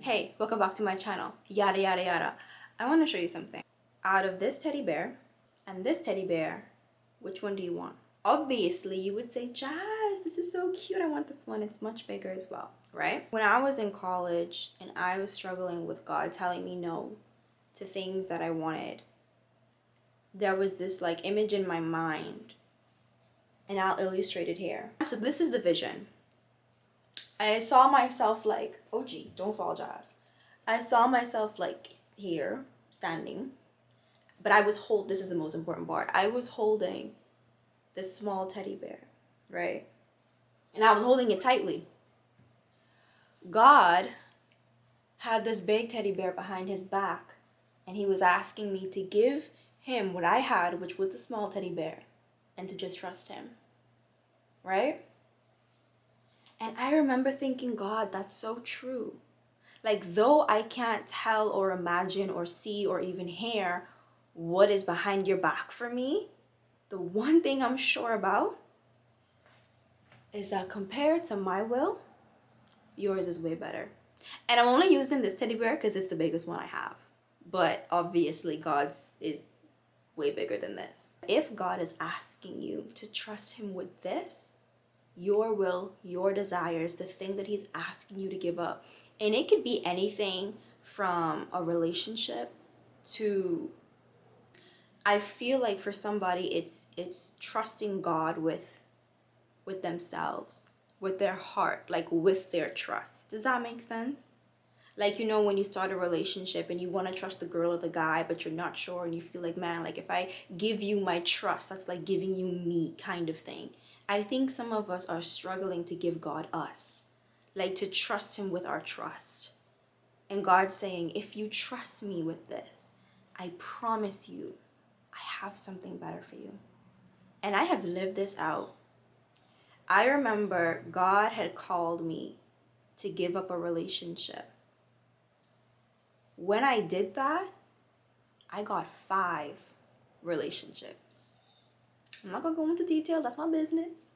Hey, welcome back to my channel. Yada yada yada. I want to show you something. Out of this teddy bear and this teddy bear, which one do you want? Obviously, you would say, Jazz, this is so cute. I want this one. It's much bigger as well, right? When I was in college and I was struggling with God telling me no to things that I wanted, there was this like image in my mind, and I'll illustrate it here. So this is the vision. I saw myself like, oh gee, don't fall, Jazz. I saw myself like here, standing, but this is the most important part. I was holding this small teddy bear, right? And I was holding it tightly. God had this big teddy bear behind his back, and he was asking me to give him what I had, which was the small teddy bear, and to just trust him, right? And I remember thinking, God, that's so true. Like, though I can't tell or imagine or see or even hear what is behind your back for me, the one thing I'm sure about is that compared to my will, yours is way better. And I'm only using this teddy bear because it's the biggest one I have. But obviously, God's is way bigger than this. If God is asking you to trust him with this, your will, your desires, the thing that he's asking you to give up. And it could be anything from a relationship to, I feel like for somebody it's trusting God with themselves, with their heart, like with their trust. Does that make sense? Like, you know, when you start a relationship and you want to trust the girl or the guy, but you're not sure, and you feel like, man, like if I give you my trust, that's like giving you me kind of thing. I think some of us are struggling to give God us, like to trust him with our trust. And God's saying, if you trust me with this, I promise you, I have something better for you. And I have lived this out. I remember God had called me to give up a relationship. When I did that, I got 5 relationships. I'm not gonna go into detail, that's my business.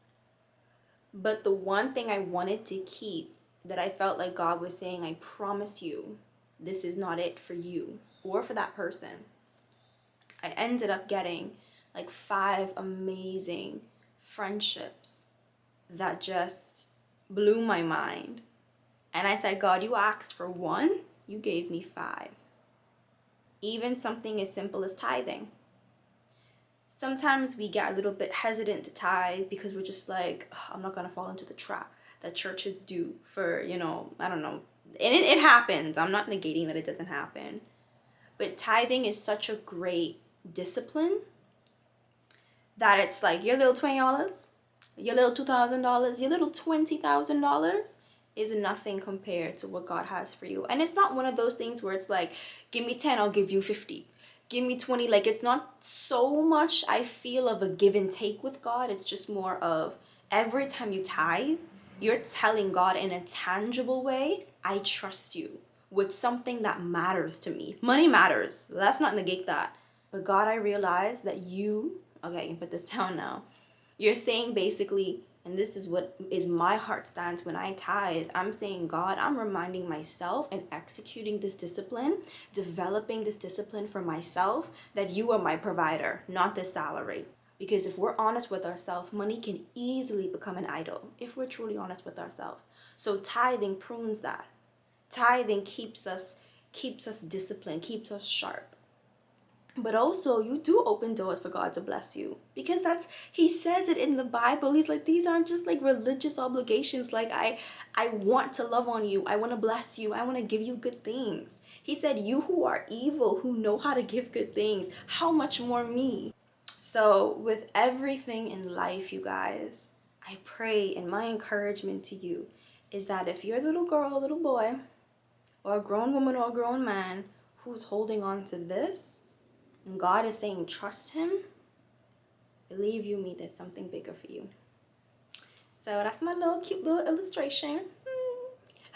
But the one thing I wanted to keep, that I felt like God was saying, I promise you, this is not it for you or for that person. I ended up getting like 5 amazing friendships that just blew my mind. And I said, God, you asked for 1, you gave me 5. Even something as simple as tithing. Sometimes we get a little bit hesitant to tithe because we're just like, oh, I'm not going to fall into the trap that churches do for, you know, I don't know. And it happens. I'm not negating that it doesn't happen. But tithing is such a great discipline that it's like your little $20, your little $2,000, your little $20,000 is nothing compared to what God has for you. And it's not one of those things where it's like, give me 10, I'll give you 50. Give me 20. Like, it's not so much, I feel, of a give and take with God. It's just more of every time you tithe, you're telling God in a tangible way, I trust you with something that matters to me. Money matters. Let's not negate that. But God, I realize that you, okay, I can put this down now. You're saying basically, and this is what is my heart stance when I tithe, I'm saying, God, I'm reminding myself and executing this discipline, developing this discipline for myself, that you are my provider, not this salary. Because if we're honest with ourselves, money can easily become an idol if we're truly honest with ourselves. So tithing prunes that. Tithing keeps us disciplined, keeps us sharp. But also, you do open doors for God to bless you, because he says it in the Bible. He's like, these aren't just like religious obligations. Like, I want to love on you. I want to bless you. I want to give you good things. He said, you who are evil, who know how to give good things, how much more me? So with everything in life, you guys, I pray, and my encouragement to you is that if you're a little girl, a little boy, or a grown woman or a grown man who's holding on to this, and God is saying, trust him, believe you me, there's something bigger for you. So that's my little cute little illustration.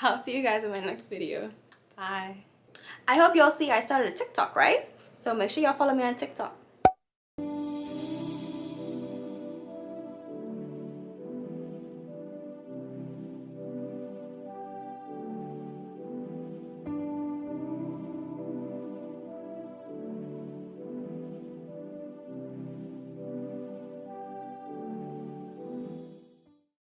I'll see you guys in my next video. Bye. I hope y'all see I started a TikTok, right? So make sure y'all follow me on TikTok.